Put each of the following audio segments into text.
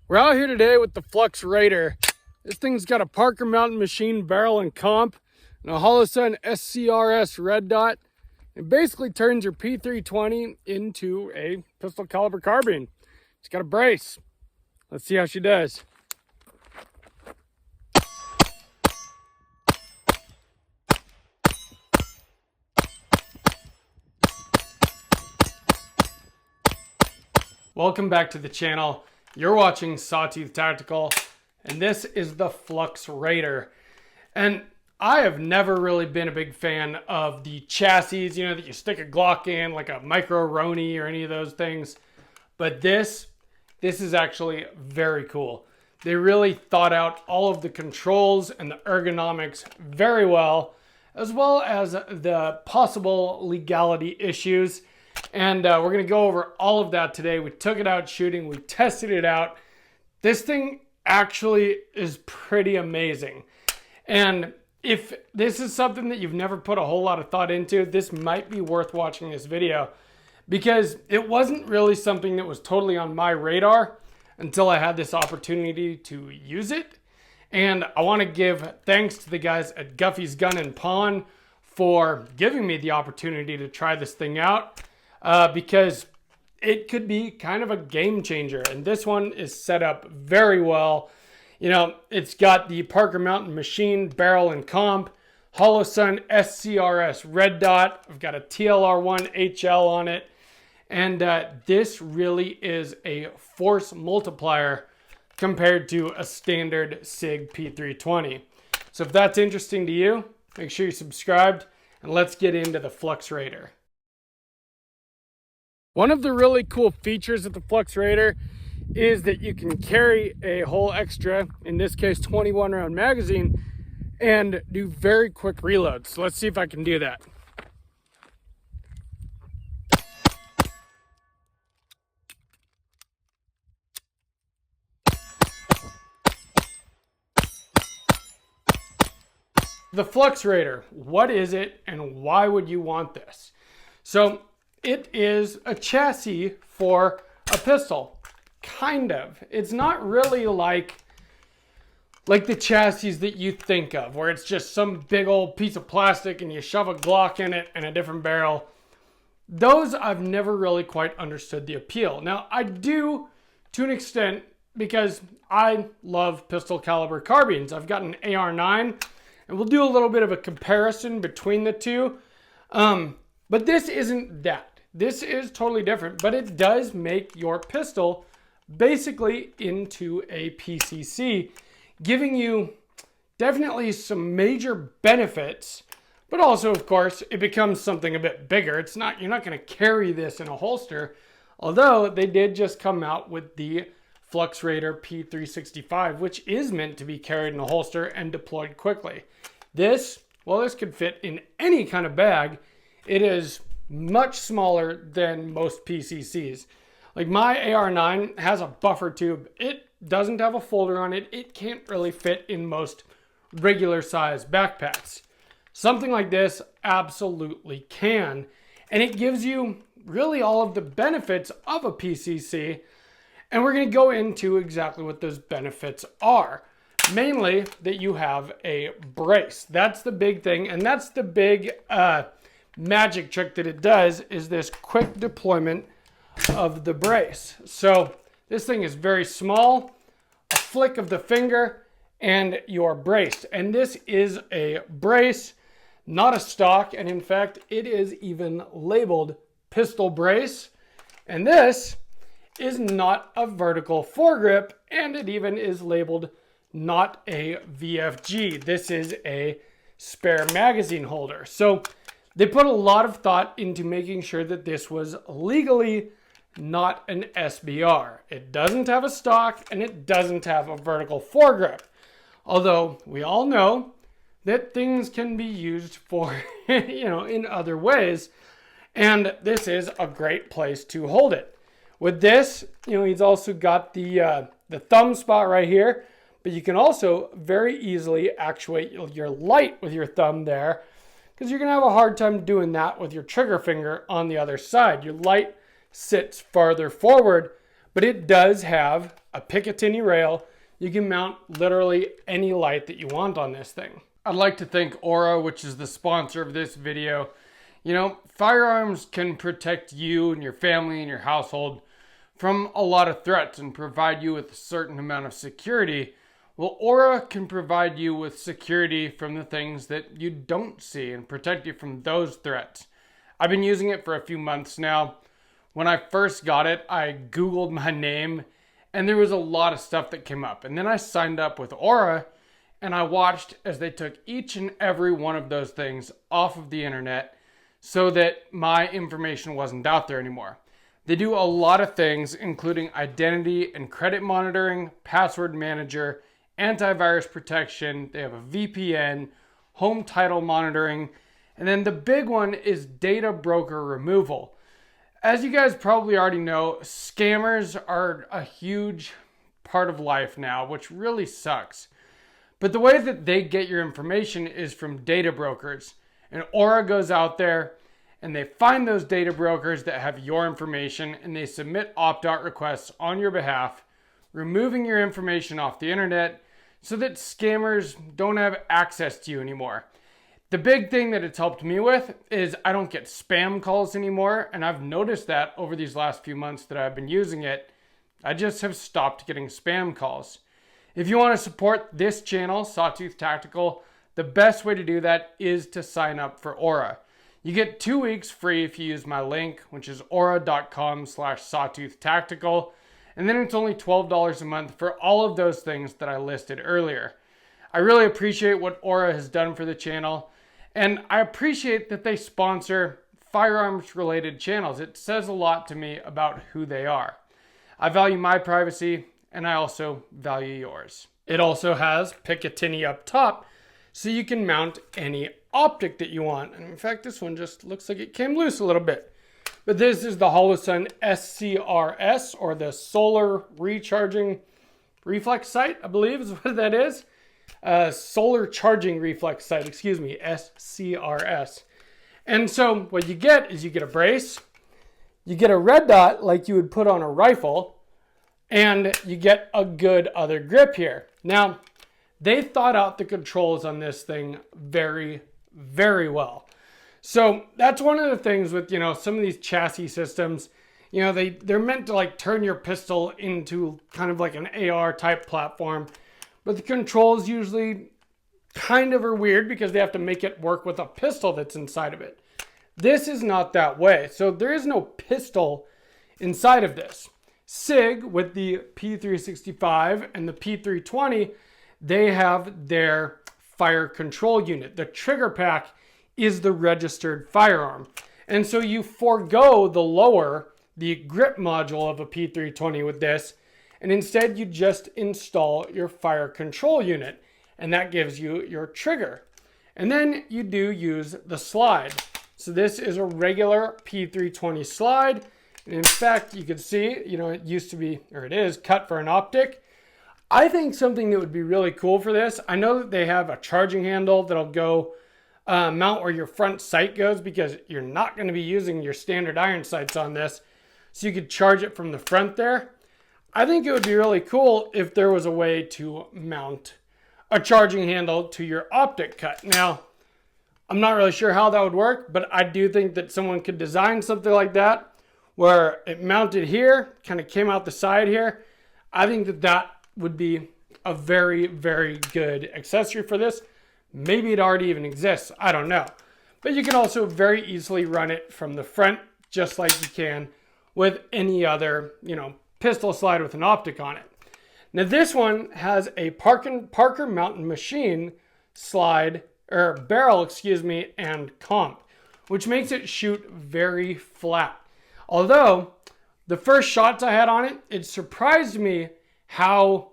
We're out here today with the Flux Raider. This thing's got a Parker mounted machine barrel and comp and a Holosun SCRS red dot. It basically turns your P320 into a pistol caliber carbine. It's got a brace. Let's see how she does. Welcome back to the channel. You're watching Sawtooth Tactical, and this is the Flux Raider. And I have never really been a big fan of the chassis, you know, that you stick a Glock in, like a Micro Roni or any of those things. But this is actually very cool. They really thought out all of the controls and the ergonomics very well as the possible legality issues. And we're going to go over all of that today. We took it out shooting. We tested it out. This thing actually is pretty amazing. And if this is something that you've never put a whole lot of thought into, this might be worth watching this video, because it wasn't really something that was totally on my radar until I had this opportunity to use it. And I want to give thanks to the guys at Guffey's Gun and Pawn for giving me the opportunity to try this thing out. Because it could be kind of a game changer, and this one is set up very well. You know, it's got the Parker mounted machine barrel and comp, Holosun SCRS red dot. I've got a TLR-1 HL on it, and this really is a force multiplier compared to a standard SIG P320. So if that's interesting to you, make sure you're subscribed, and let's get into the Flux Raider. One of the really cool features of the Flux Raider is that you can carry a whole extra, in this case 21 round magazine, and do very quick reloads. So let's see if I can do that. The Flux Raider, what is it and why would you want this? So it is a chassis for a pistol, kind of. It's not really like the chassis that you think of, where it's just some big old piece of plastic and you shove a Glock in it and a different barrel. Those I've never really quite understood the appeal. Now, I do to an extent, because I love pistol caliber carbines. I've got an AR-9, and we'll do a little bit of a comparison between the two. But this isn't that. This is totally different, but it does make your pistol basically into a PCC, giving you definitely some major benefits, but also, of course, it becomes something a bit bigger. You're not going to carry this in a holster, although they did just come out with the Flux Raider P365, which is meant to be carried in a holster and deployed quickly. This could fit in any kind of bag. It is much smaller than most PCCs. Like my AR-9 has a buffer tube. It doesn't have a folder on it. It can't really fit in most regular size backpacks. Something like this absolutely can. And it gives you really all of the benefits of a PCC. And we're going to go into exactly what those benefits are. Mainly that you have a brace. That's the big thing. And that's the big magic trick that it does, is this quick deployment of the brace. So this thing is very small, a flick of the finger and you're braced. And this is a brace, not a stock. And in fact, it is even labeled pistol brace. And this is not a vertical foregrip, and it even is labeled not a VFG. This is a spare magazine holder. So they put a lot of thought into making sure that this was legally not an SBR. It doesn't have a stock, and it doesn't have a vertical foregrip. Although we all know that things can be used for, in other ways. And this is a great place to hold it. With this, he's also got the thumb spot right here, but you can also very easily actuate your light with your thumb there, because you're going to have a hard time doing that with your trigger finger on the other side. Your light sits farther forward, but it does have a Picatinny rail. You can mount literally any light that you want on this thing. I'd like to thank Aura, which is the sponsor of this video. You know, firearms can protect you and your family and your household from a lot of threats and provide you with a certain amount of security. Well, Aura can provide you with security from the things that you don't see and protect you from those threats. I've been using it for a few months now. When I first got it, I Googled my name and there was a lot of stuff that came up. And then I signed up with Aura and I watched as they took each and every one of those things off of the internet so that my information wasn't out there anymore. They do a lot of things, including identity and credit monitoring, password manager, antivirus protection. They have a VPN, home title monitoring, and then the big one is data broker removal. As you guys probably already know, scammers are a huge part of life now, which really sucks. But the way that they get your information is from data brokers. And Aura goes out there and they find those data brokers that have your information and they submit opt-out requests on your behalf, removing your information off the internet so that scammers don't have access to you anymore. The big thing that it's helped me with is I don't get spam calls anymore, and I've noticed that over these last few months that I've been using it. I just have stopped getting spam calls. If you want to support this channel, Sawtooth Tactical, the best way to do that is to sign up for Aura. You get 2 weeks free if you use my link, which is aura.com/sawtooth-tactical, and then it's only $12 a month for all of those things that I listed earlier. I really appreciate what Aura has done for the channel. And I appreciate that they sponsor firearms related channels. It says a lot to me about who they are. I value my privacy and I also value yours. It also has Picatinny up top so you can mount any optic that you want. And in fact, this one just looks like it came loose a little bit. But this is the Holosun SCRS, or the Solar Recharging Reflex Sight, I believe is what that is. Solar Charging Reflex Sight, excuse me, SCRS. And so what you get is you get a brace, you get a red dot like you would put on a rifle, and you get a good other grip here. Now, they thought out the controls on this thing very, very well. So that's one of the things with, you know, some of these chassis systems, you know, they're meant to like turn your pistol into kind of like an AR type platform. But the controls usually kind of are weird because they have to make it work with a pistol that's inside of it. This is not that way. So there is no pistol inside of this. SIG with the P365 and the P320, they have their fire control unit. The trigger pack is the registered firearm. And so you forego the grip module of a P320 with this, and instead you just install your fire control unit, and that gives you your trigger. And then you do use the slide. So this is a regular P320 slide. And in fact, you can see, you know, it used to be, or it is, cut for an optic. I think something that would be really cool for this, I know that they have a charging handle that'll go mount where your front sight goes, because you're not going to be using your standard iron sights on this. So you could charge it from the front there. I think it would be really cool if there was a way to mount a charging handle to your optic cut. Now, I'm not really sure how that would work, but I do think that someone could design something like that where it mounted here, kind of came out the side here. I think that that would be a very, very good accessory for this. Maybe it already even exists, I don't know. But you can also very easily run it from the front, just like you can with any other, you know, pistol slide with an optic on it. Now this one has a Parker Mountain Machine slide, or barrel, excuse me, and comp, which makes it shoot very flat. Although the first shots I had on it, it surprised me how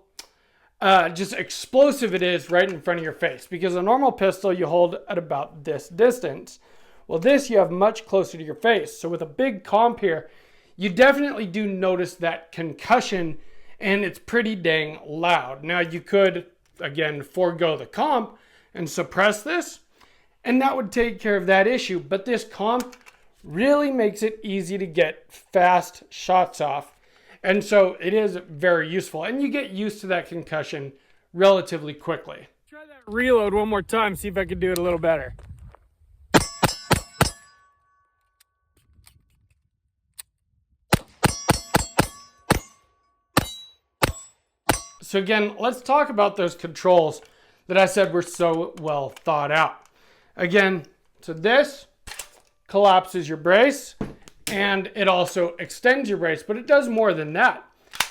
just explosive it is right in front of your face, because a normal pistol you hold at about this distance. Well, this you have much closer to your face. So with a big comp here, you definitely do notice that concussion, and it's pretty dang loud. Now you could, again, forego the comp and suppress this, and that would take care of that issue. But this comp really makes it easy to get fast shots off. And so it is very useful, and you get used to that concussion relatively quickly. Try that reload one more time, see if I can do it a little better. So again, let's talk about those controls that I said were so well thought out. Again, so this collapses your brace and it also extends your brace, but it does more than that.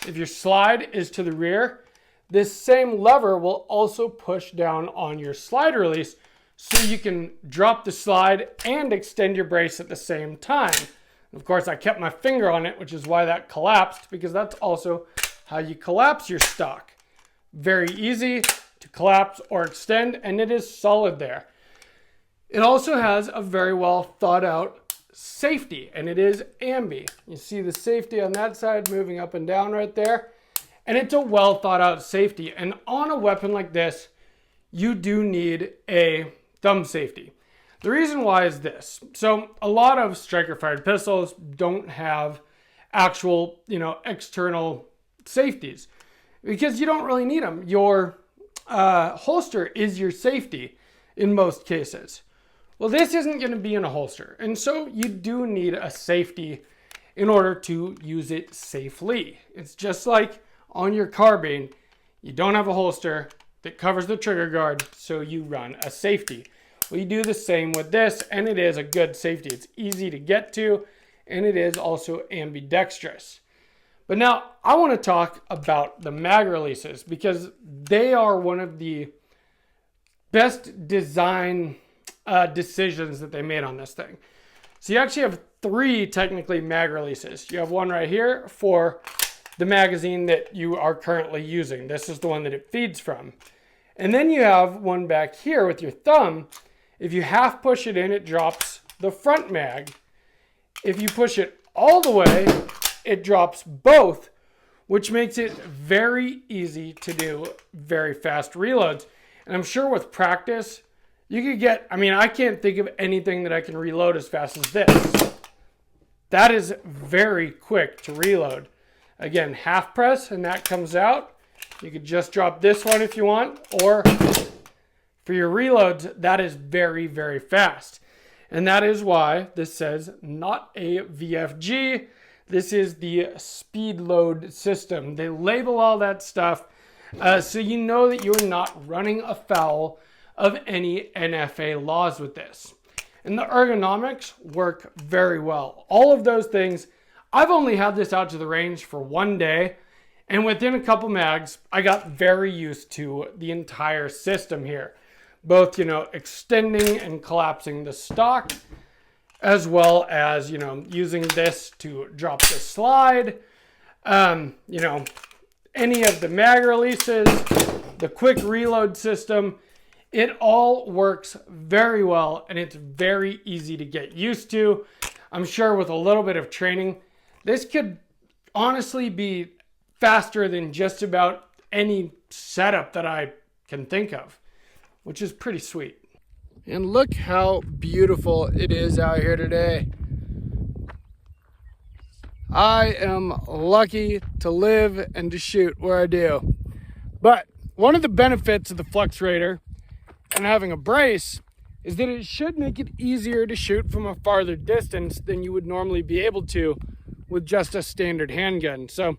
If your slide is to the rear, this same lever will also push down on your slide release so you can drop the slide and extend your brace at the same time. And of course, I kept my finger on it, which is why that collapsed, because that's also how you collapse your stock. Very easy to collapse or extend, and it is solid there. It also has a very well thought out safety, and it is ambi. You see the safety on that side moving up and down right there, and it's a well thought out safety. And on a weapon like this, you do need a thumb safety. The reason why is this. So a lot of striker fired pistols don't have actual, external safeties because you don't really need them. Your holster is your safety in most cases. Well, this isn't going to be in a holster, and so you do need a safety in order to use it safely. It's just like on your carbine, you don't have a holster that covers the trigger guard, so you run a safety. Well, you do the same with this, and it is a good safety. It's easy to get to, and it is also ambidextrous. But now I want to talk about the mag releases because they are one of the best design decisions that they made on this thing. So you actually have 3 technically mag releases. You have one right here for the magazine that you are currently using. This is the one that it feeds from. And then you have one back here with your thumb. If you half push it in, it drops the front mag. If you push it all the way, it drops both, which makes it very easy to do very fast reloads. And I'm sure with practice, you could get, I can't think of anything that I can reload as fast as this. That is very quick to reload. Again, half press and that comes out. You could just drop this one if you want, or for your reloads, that is very, very fast. And that is why this says not a VFG. This is the speed load system. They label all that stuff so you know that you're not running afoul of any NFA laws with this. And the ergonomics work very well. All of those things, I've only had this out to the range for 1 day, and within a couple mags, I got very used to the entire system here. Both, extending and collapsing the stock, as well as, using this to drop the slide, any of the mag releases, the quick reload system. It all works very well, and it's very easy to get used to. I'm sure with a little bit of training, this could honestly be faster than just about any setup that I can think of, which is pretty sweet. And look how beautiful it is out here today. I am lucky to live and to shoot where I do. But one of the benefits of the Flux Raider and having a brace is that it should make it easier to shoot from a farther distance than you would normally be able to with just a standard handgun. So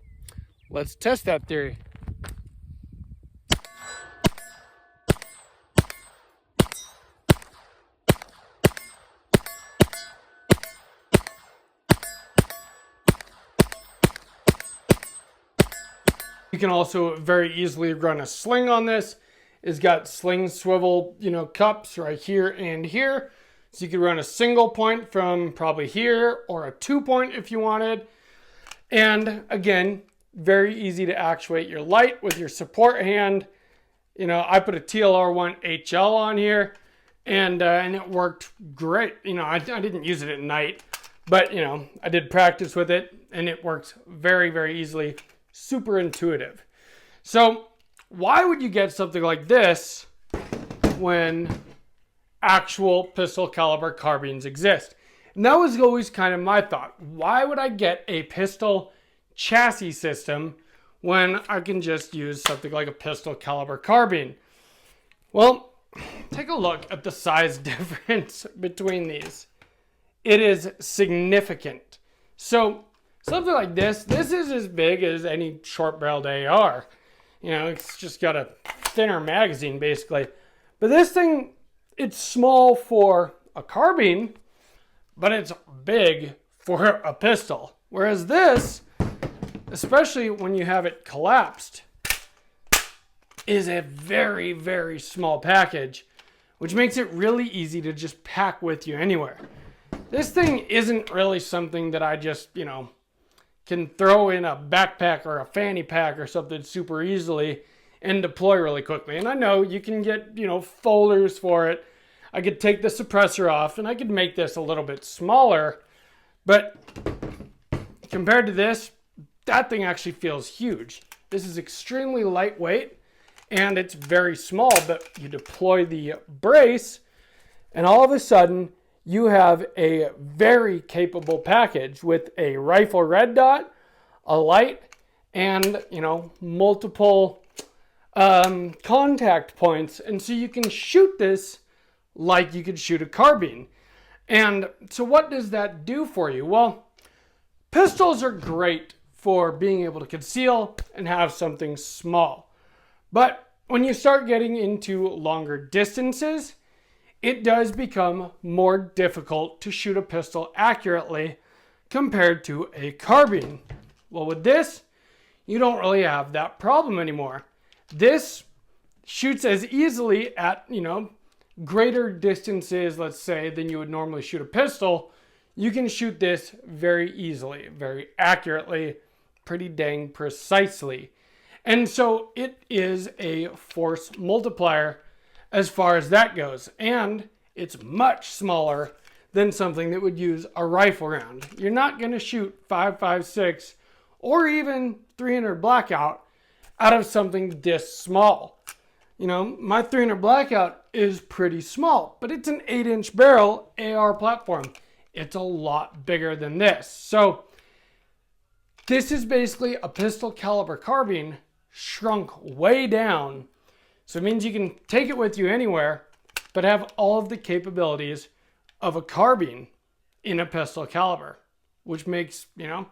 let's test that theory. You can also very easily run a sling on this. It's got sling swivel, cups right here and here. So you could run a single point from probably here, or a 2-point if you wanted. And again, very easy to actuate your light with your support hand. I put a TLR-1 HL on here, and it worked great. I didn't use it at night, but I did practice with it, and it works very, very easily. Super intuitive. So why would you get something like this when actual pistol caliber carbines exist? And that was always kind of my thought. Why would I get a pistol chassis system when I can just use something like a pistol caliber carbine? Well, take a look at the size difference between these. It is significant. So something like this is as big as any short-barreled AR. You know, it's just got a thinner magazine basically. But this thing, it's small for a carbine, but it's big for a pistol. Whereas this, especially when you have it collapsed, is a very, very small package, which makes it really easy to just pack with you anywhere. This thing isn't really something that I just, you know, can throw in a backpack or a fanny pack or something super easily and deploy really quickly. And I know you can get, you know, folders for it. I could take the suppressor off and I could make this a little bit smaller, but compared to this, that thing actually feels huge. This is extremely lightweight and it's very small, but you deploy the brace and all of a sudden you have a very capable package with a rifle red dot, a light, and, you know, multiple contact points. And so you can shoot this like you could shoot a carbine. And so what does that do for you? Well, pistols are great for being able to conceal and have something small. But when you start getting into longer distances, it does become more difficult to shoot a pistol accurately compared to a carbine. Well, with this, you don't really have that problem anymore. This shoots as easily at, you know, greater distances, let's say, than you would normally shoot a pistol. You can shoot this very easily, very accurately, pretty dang precisely. And so it is a force multiplier as far as that goes. And it's much smaller than something that would use a rifle round. You're not going to shoot 5.56 or even 300 blackout out of something this small. You know, my 300 blackout is pretty small, but it's an 8-inch barrel AR platform. It's a lot bigger than this. So this is basically a pistol caliber carbine shrunk way down. So it means you can take it with you anywhere, but have all of the capabilities of a carbine in a pistol caliber, which makes, you know,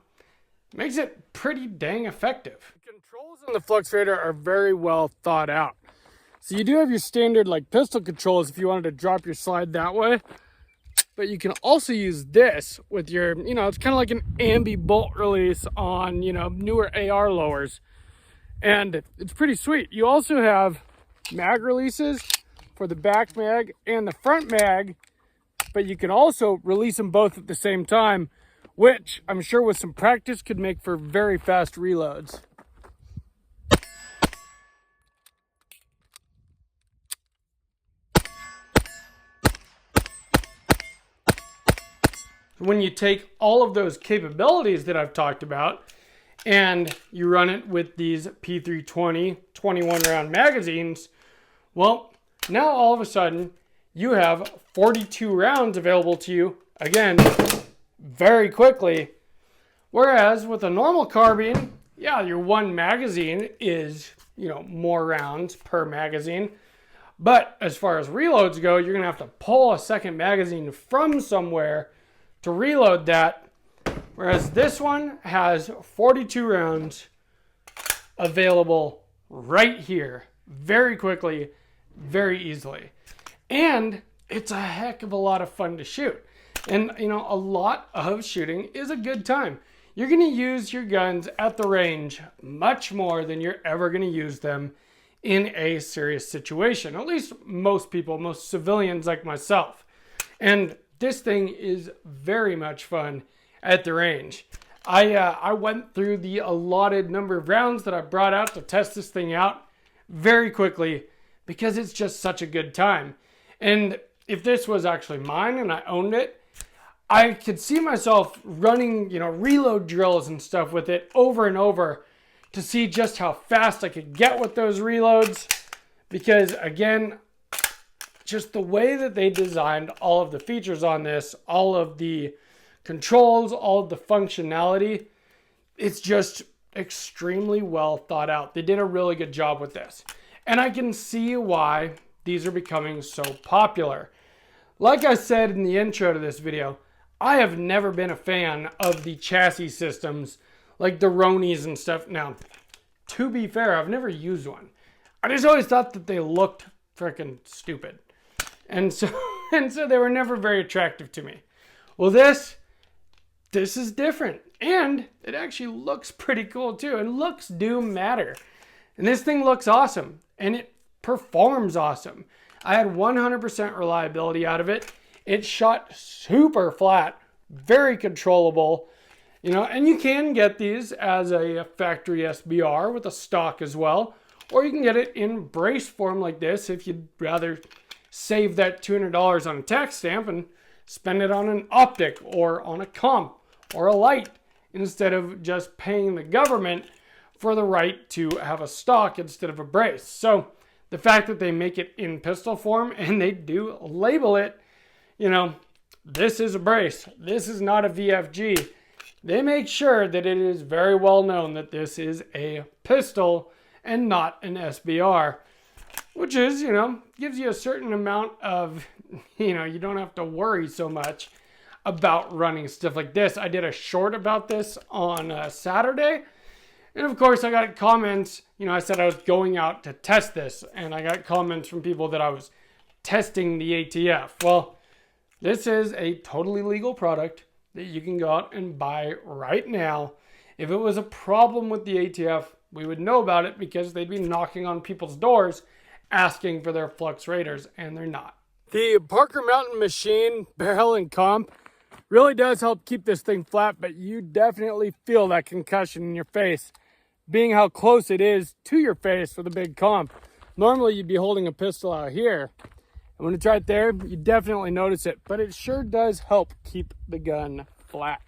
makes it pretty dang effective. The controls on the Flux Raider are very well thought out. So you do have your standard like pistol controls if you wanted to drop your slide that way, but you can also use this with your, you know, it's kind of like an ambi bolt release on, you know, newer AR lowers. And it's pretty sweet. You also have mag releases for the back mag and the front mag, but you can also release them both at the same time, which I'm sure with some practice could make for very fast reloads. When you take all of those capabilities that I've talked about and you run it with these P320 21 round magazines, well, now all of a sudden you have 42 rounds available to you, again, very quickly. Whereas with a normal carbine, yeah, your one magazine is, you know, more rounds per magazine. But as far as reloads go, you're gonna have to pull a second magazine from somewhere to reload that. Whereas this one has 42 rounds available right here, very quickly, very easily. And it's a heck of a lot of fun to shoot. And, you know, a lot of shooting is a good time. You're going to use your guns at the range much more than you're ever going to use them in a serious situation. At least most people, most civilians like myself. And this thing is very much fun at the range. I went through the allotted number of rounds that I brought out to test this thing out very quickly because it's just such a good time. And if this was actually mine and I owned it, I could see myself running, you know, reload drills and stuff with it over and over to see just how fast I could get with those reloads. Because again, just the way that they designed all of the features on this, all of the controls, all of the functionality, it's just extremely well thought out. They did a really good job with this. And I can see why these are becoming so popular. Like I said in the intro to this video, I have never been a fan of the chassis systems like the Ronis and stuff. Now, to be fair, I've never used one. I just always thought that they looked freaking stupid. And so they were never very attractive to me. Well, this is different. And it actually looks pretty cool too. And looks do matter. And this thing looks awesome. And it performs awesome. I had 100% reliability out of it. It shot super flat, very controllable, you know, and you can get these as a factory SBR with a stock as well, or you can get it in brace form like this if you'd rather save that $200 on a tax stamp and spend it on an optic or on a comp or a light instead of just paying the government for the right to have a stock instead of a brace. So the fact that they make it in pistol form and they do label it, you know, this is a brace. This is not a VFG. They make sure that it is very well known that this is a pistol and not an SBR, which is, you know, gives you a certain amount of, you know, you don't have to worry so much about running stuff like this. I did a short about this on Saturday. And of course, I got comments, you know, I said I was going out to test this, and I got comments from people that I was testing the ATF. Well, this is a totally legal product that you can go out and buy right now. If it was a problem with the ATF, we would know about it because they'd be knocking on people's doors asking for their Flux Raiders, and they're not. The Parker Mountain machine, barrel and comp, really does help keep this thing flat, but you definitely feel that concussion in your face, being how close it is to your face with a big comp. Normally you'd be holding a pistol out here, and when it's right there, you definitely notice it, but it sure does help keep the gun flat.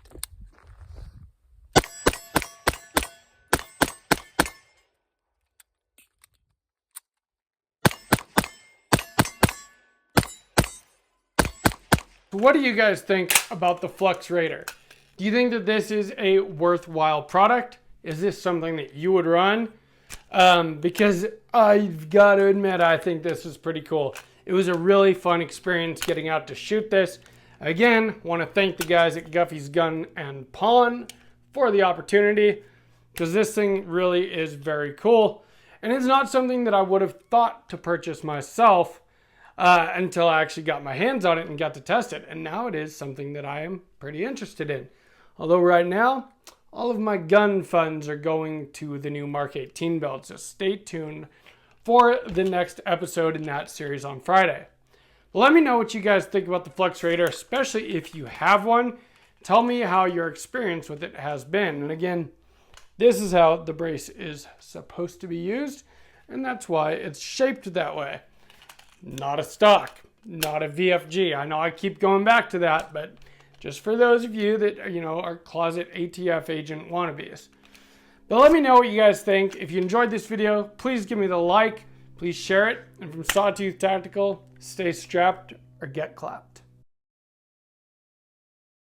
What do you guys think about the Flux Raider? Do you think that this is a worthwhile product? Is this something that you would run? Because I've got to admit, I think this is pretty cool. It was a really fun experience getting out to shoot this. Again, want to thank the guys at Guffey's Gun and Pawn for the opportunity, because this thing really is very cool. And it's not something that I would have thought to purchase myself until I actually got my hands on it and got to test it. And now it is something that I am pretty interested in. Although right now, all of my gun funds are going to the new Mark 18 belt. So stay tuned for the next episode in that series on Friday. But let me know what you guys think about the Flux Raider, especially if you have one. Tell me how your experience with it has been. And again, this is how the brace is supposed to be used, and that's why it's shaped that way. Not a stock, not a VFG. I know I keep going back to that, but just for those of you that, you know, are closet ATF agent wannabes. But let me know what you guys think. If you enjoyed this video, please give me the like, please share it, and from Sawtooth Tactical, stay strapped or get clapped.